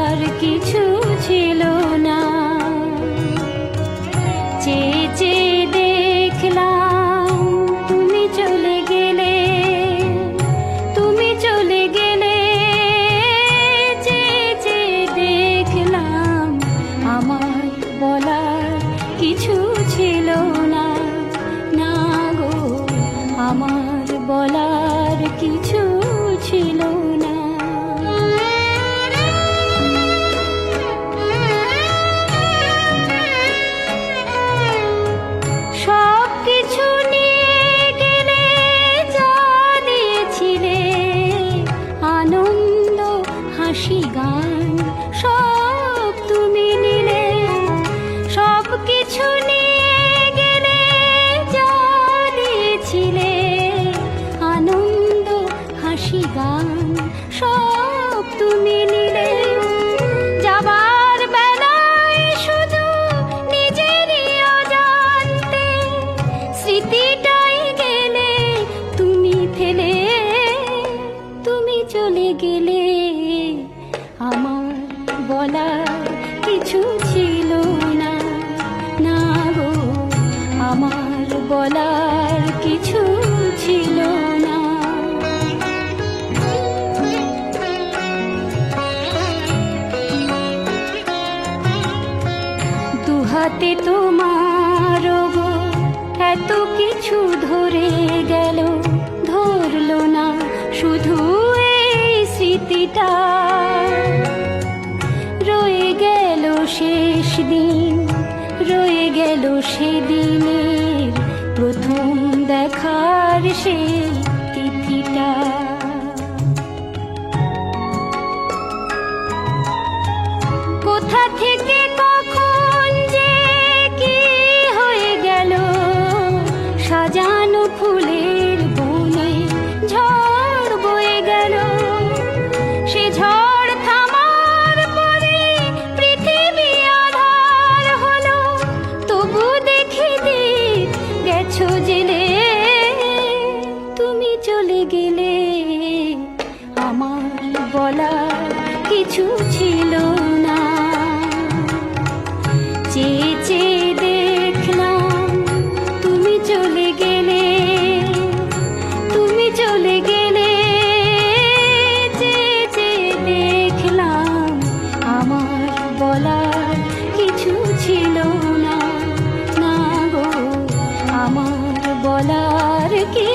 বলার কিছু ছিল না। চেয়ে চেয়ে দেখলাম তুমি চলে গেলে, তুমি চলে গেলে। চেয়ে চেয়ে দেখলাম আমার বলার কিছু ছিল না। না গো, আমার বলার কিছু ছিল না। সব কিছু নিয়ে গেলে, যা দিয়েছিলে আনন্দ হাসি গান, সব তুমি নিলে। সব কিছু নিয়ে গেলে, যা দিয়েছিলে আনন্দ হাসি গান, সব তুমি নিলে। যাবার বেলায় শুধু নিজেরই অজান্তে স্মৃতিটাই গেলে তুমি ফেলে। তুমি চলে গেলে, আমার বলার কিছু ছিল না। না গো, আমার বলার কিছু ছিল না। দুহাতে তোমার গো এত কিছু ধরে গেল, ধরলো না শুধু এই স্মৃতিটা। রয়ে গেল শেষ দিন, রয়ে গেল সেদিনের প্রথম দেখার সেই তিথিটা। কোথা থেকে কখন যে কি হয়ে গেল, সাজানো ফুলের বনে ঝড় বয়ে গেল। সে ঝড় থামার পরে পৃথিবী আধার হলো, তবু দেখি দিক গেছো জেলে। তুমি চলে গেলে, আমার বলার কিছু ছিল না। চেয়ে চেয়ে দেখলাম তুমি চলে গেলে, তুমি চলে গেলে। চেয়ে চেয়ে দেখলাম আমার বলার কিছু ছিল না। না গো, আমার বলার কি